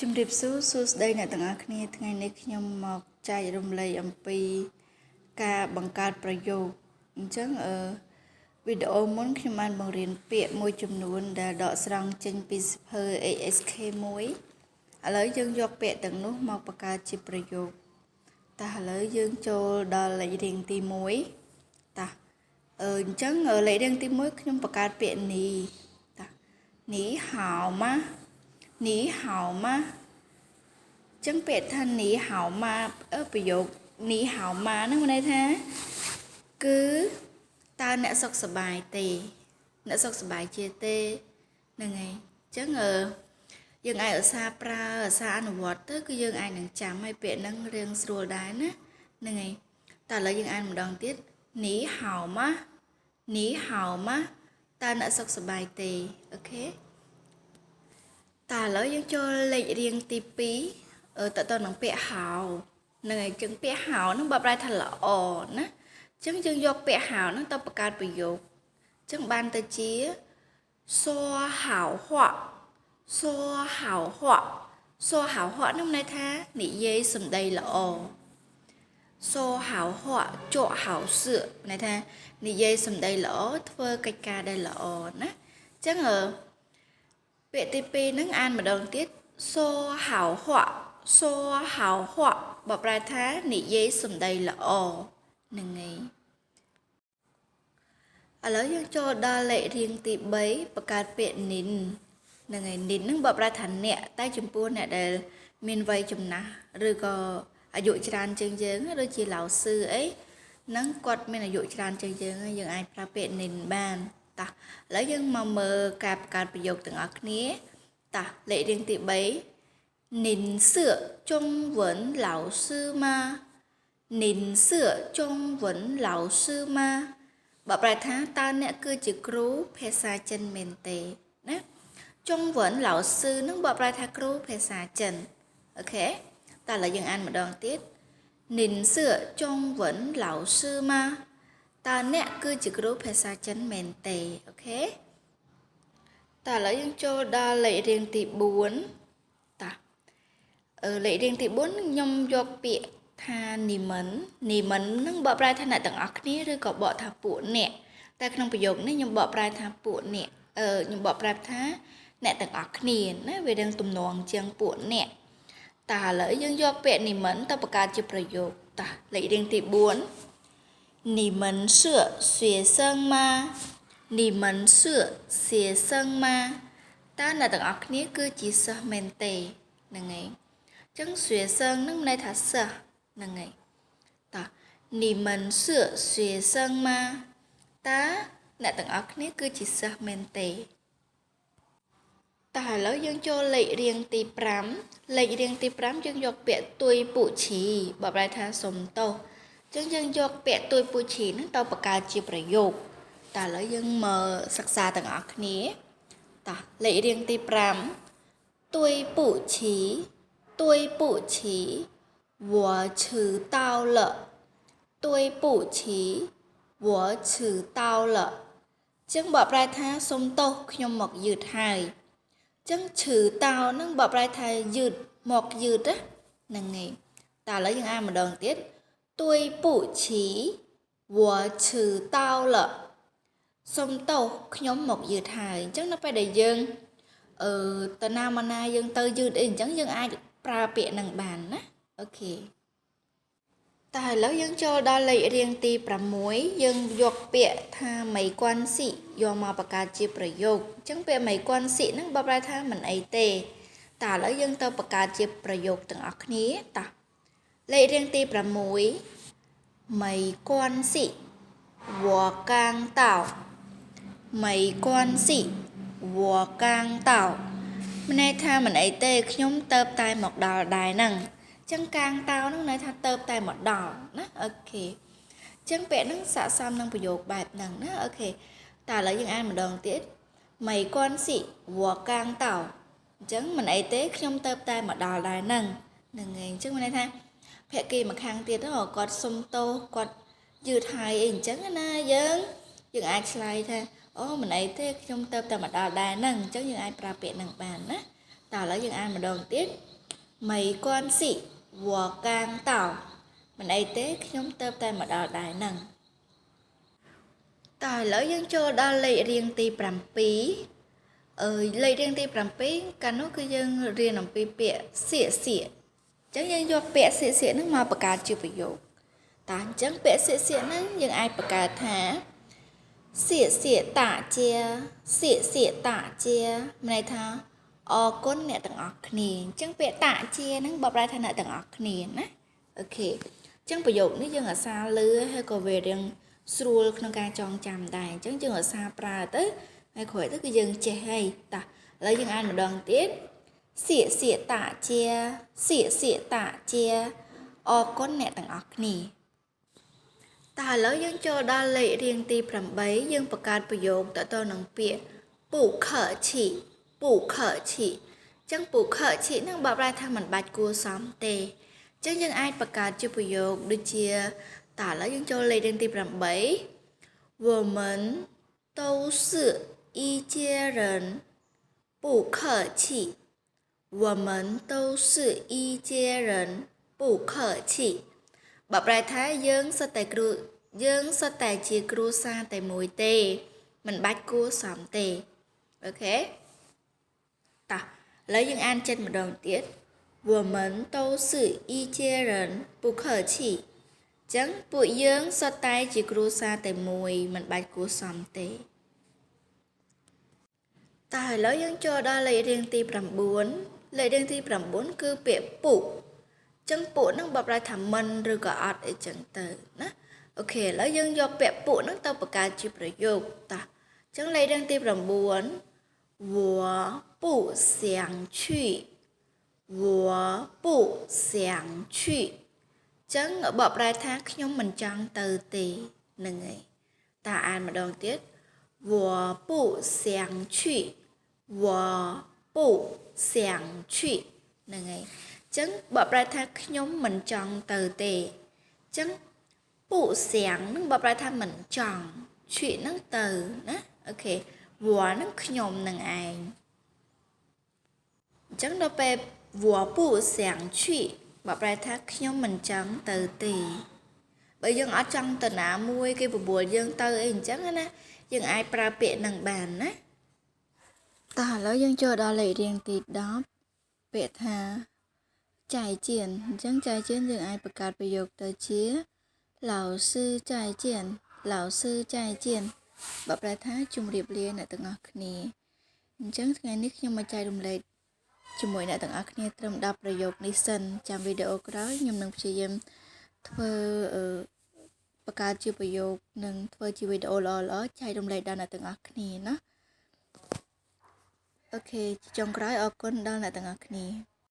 ជំរាបសួរសួស្តីអ្នកទាំងអស់គ្នាថ្ងៃនេះខ្ញុំមកចែករំលែកអំពីការបង្កើតប្រយោគអញ្ចឹងវីដេអូមុនខ្ញុំបានបង្រៀនពាក្យមួយចំនួនដែលដកស្រង់ចេញពីសៀវភៅ ASK1 ឥឡូវយើងយកពាក្យទាំងនោះមកបង្កើតជាប្រយោគតោះឥឡូវយើងចូលដល់លេខរៀងទី1តោះអញ្ចឹងលេខរៀងទី1ខ្ញុំបង្កើតពាក្យនេះតោះនេះហៅម៉ានេះហៅម៉ាចឹងពាក្យថានេះហៅម៉ាប្រយោគនេះហៅម៉ាហ្នឹងមានន័យថាគឺតើអ្នកសុខសប្បាយទេអ្នកសុខសប្បាយជាទេហ្នឹងហើយចឹងយើងអាចឧស្សាហ៍ប្រើឧស្សាហ៍អនុវត្តទៅគឺយើងអាចនឹងចាំឲ្យពាក្យហ្នឹងរៀងស្រួលដែរណាហ្នឹងហើយតែឥឡូវយើងអានម្ដងទៀតនេះហៅម៉ានេះហៅម៉ាតើអ្នកសុខសប្បាយទេអូខេតែឥឡូវយើងចូលលេខរៀងទី2តើតើនឹងពាក្យហៅហ្នឹងហើយចឹងពាក្យហៅហ្នឹងបើប្រែថាល្អណាចឹងយើងយកពាក្យហៅហ្នឹងទៅបង្កើតប្រយោគចឹងបានទៅជាសួរហៅហွက်សួរហៅហွက်សួរហៅហွက်ហ្នឹងន័យថានិយាយសម្ដីល្អសួរហៅហွက်ជក់ហៅសឿន័យថានិយាយសម្ដីល្អធ្វើកិច្ចការដែលល្អណាចឹងពាក្យទី2ហ្នឹងអានម្ដងទៀតសួរហៅហွက်សួរហៅហွက်បើប្រែថានិយាយសម្ដីល្អហ្នឹងហើយឥឡូវយើងចូលដល់លេខរៀងទី3បង្កើតពាក្យនិនហ្នឹងហើយនិនហ្នឹងបើប្រែថាអ្នកតែចំពោះអ្នកដែលមានវ័យចំណាស់ឬក៏អាយុច្រើនជាងយើងដូចជាឡៅស៊ឺអីហ្នឹងគាត់មានអាយុច្រើនជាងយើងហើយយើងអាចប្រើពាក្យនិនបានតោះឥឡូវយើងមកមើលការបង្កើតប្រយោគទាំងអស់គ្នាតោះលេខរៀងទី3និនសឿចុងវិនឡៅស៊ឺម៉ានិនសឿចុងវិនឡៅស៊ឺម៉ាបើប្រែថាតើអ្នកគឺជាគ្រូភាសាចិនមែនទេណាចុងវិនឡៅស៊ឺនឹងបើប្រែថាគ្រូភាសាចិនអូខេតើឥឡូវយើងអានម្ដងទៀតនិនសឿចុងវិនឡៅស៊ឺម៉ាតើអ្នកគឺជាគ្រូភាសាចិនមែនទេអូខេតើឥឡូវយើងចូលដល់លេខរៀងទី4តោះលេខរៀងទី4ខ្ញុំយកពាក្យថានីមិនហ្នឹងបកប្រែថាអ្នកទាំងអស់គ្នាឬក៏បកថាពួកអ្នកតែក្នុងប្រយោគនេះខ្ញុំបកប្រែថាពួកអ្នកខ្ញុំបកប្រែថាអ្នកទាំងអស់គ្នាណាវារឿងទំនងជាងពួកអ្នកតើឥឡូវយើងយកពាក្យនីមិនទៅបង្កើតជាប្រយោគតោះលេខរៀងទី4នីមិន是学生吗នីមិន是学生吗តើអ្នកទាំងអស់គ្នាគឺជាសិស្សមែនទេហ្នឹងហើយចឹង学生នឹងន័យថាសិស្សហ្នឹងហើយតើនីមិន是学生吗តើអ្នកទាំងអស់គ្នាគឺជាសិស្សមែនទេតើឥឡូវយើងចូលលេខរៀងទី5លេខរៀងទី5យើងយកពាក្យទួយពុឈីបើប្រែថាសុំទោសចឹងយើងយកពាក្យទួយពុឈីហ្នឹងទៅបង្កើតជាប្រយោគតើឥឡូវយើងមកសិក្សាទាំងអស់គ្នាតោះលេខរៀងទី5ទួយពុឈី对不起我迟到了对不起我迟到了ចឹងបើប្រែថាសុំទោសខ្ញុំមកយឺតហើយចឹងឈឺតោហ្នឹងបើប្រែថាយឺតមកយឺតហ្នឹងហើយតើឥឡូវយើងអានម្ដងទៀត对不起我迟到了សុំទោសខ្ញុំមកយឺតហើយអញ្ចឹងនៅពេលដែលយើងតើណាមកណាយើងទៅយឺតអីអញ្ចឹងយើងអាចប្រើពាក្យនឹងបានណាអូខេតើឥឡូវយើងចូលដល់លេខរៀងទី6យើងយកពាក្យថាមីគួនស៊ីយកមកបង្កើតជាប្រយោគអញ្ចឹងពាក្យមីគួនស៊ីហ្នឹងបើប្រែថាមិនអីទេតើឥឡូវយើងទៅបង្កើតជាប្រយោគទាំងអស់គ្នាតោះលេខរៀងទី6មីគួនស៊ី我刚到មីគួនស៊ី我刚到មានន័យថាមិនអីទេខ្ញុំទៅតែមកដល់ដែរហ្នឹងអញ្ចឹងកាងតោហ្នឹងន័យថាទៅតែមកដល់ណាអូខេអញ្ចឹងពាក្យហ្នឹងស័ក្តិសមនឹងប្រយោគបែបហ្នឹងណាអូខេតើឥឡូវយើងអានម្ដងទៀតមីគួនស៊ីវ៉ាកាងតោអញ្ចឹងមិនអីទេខ្ញុំទៅតែមកដល់ដែរហ្នឹងហ្នឹងហើយអញ្ចឹងមានន័យថាភាគីម្ខាងទៀតគាត់សុំទោសគាត់យឺតហើយអីអញ្ចឹងណាយើងអាចឆ្លើយថាអូមិនអីទេខ្ញុំទៅតែមកដល់ដែរហ្នឹងអញ្ចឹងយើងអាចប្រើពាក្យហ្នឹងបានណាតើឥឡូវយើងអានម្ដងទៀត mấy con xị vua càng tàu mình ấy tế nhóm tớp tay mà đào đài nâng tài lỡ dân cho đa lệ riêng tì bảm pí lệ riêng tì bảm pí cả nó cứ dân riêng nằm pí bịa xịa xịa chẳng dân do bịa xịa xịa nước mà bà cá chưa phải dụ ta chẳng bịa xịa xịa nước nhưng ai bà cá thả xịa xịa tạ chia này thà con nè tầng ọc nè chẳng bịa tạ chia nó bọc ra thà nè tầng ọc nè nè ok chẳng ví dụ nếu dân ở xa lứa hay có về riêng sưuក្នុងការចងចាំដែរអញ្ចឹងយើងឧស្សាហ៍ប្រើទៅហើយក្រោយទៅគឺយើងចេះហើយតាឥឡូវយើងអានម្ដងទៀតសៀកសៀកតាជាសៀកសៀកតាជាអរគុណអ្នកទាំងអស់គ្នាតើឥឡូវយើងចូលដល់លេខរៀងទី8យើងបង្កើតប្រយោគតទៅនឹងពាក្យពូខឈីពូខឈីអញ្ចឹងពូខឈីនឹងបកប្រែថាមិនបាច់គួរសមទេអញ្ចឹងយើងអាចបង្កើតជាប្រយោគដូចជាតាឥឡូវយើងចូលលេខរៀងទី8我们都是一家人不客气我们都是一家人不客气បកប្រែថាយើងសុទ្ធតែជាគ្រួសារតែមួយទេមិនបាច់គួរសមទេអូខេតោះឥឡូវយើងអានចិត្តម្ដងទៀត我们都是一家人不客气ចឹងពួកយើងសុទ្ធតែជាគ្រួសារតែមួយមិនបាច់គួរសមទេតែឥឡូវយើងចូលដល់លេខរៀងទី9លេខរៀងទី9គឺពាក្យពុចឹងពុនឹងបកប្រែថាមិនឬក៏អត់អីចឹងទៅណាអូខេឥឡូវយើងយកពាក្យពុនឹងទៅបង្កើតជាប្រយោគតាចឹងលេខរៀងទី9我不想去我不想去ចឹងបកប្រែថាខ្ញុំមិនចង់ទៅទេហ្នឹងហើយតាអានម្ដងទៀត我不想去我不想去ហ្នឹងហើយចឹងបកប្រែថាខ្ញុំមិនចង់ទៅទេចឹងពុសៀងនឹងបកប្រែថាមិនចង់ឈីនឹងទៅណាអូខេវ៉ានឹងខ្ញុំនឹងឯងចឹងដល់ពេលវ៉ាពុសៀងឈីបកប្រែថាខ្ញុំមិនចង់ទៅទេបើយើងអត់ចង់ទៅណាមួយគេបបួលយើងទៅអីអញ្ចឹងណាយើងអាចប្រើពាក្យនឹងបានណាតោះឥឡូវយើងចូលដល់លេខរៀងទី10ពាក្យថាចៃជៀនអញ្ចឹងចៃជៀនយើងអាចបង្កើតប្រយោគទៅជា老师再见老师再见បកប្រែថាជម្រាបលាអ្នកទាំងអស់គ្នាអញ្ចឹងថ្ងៃនេះខ្ញុំមកចែករំលែកជាមួយអ្នកទាំងអស់គ្នាត្រឹម10ប្រយោគនេះសិនចាំវីដេអូក្រោយខ្ញុំនឹងព្យាយាមធ្វើបង្កើតជាប្រយោគនិងធ្វើជាវីដេអូល្អៗចែករំលែកដល់អ្នកទាំងអស់គ្នាណាអូខេចុងក្រោយអរគុណដល់អ្នកទាំងអស់គ្នា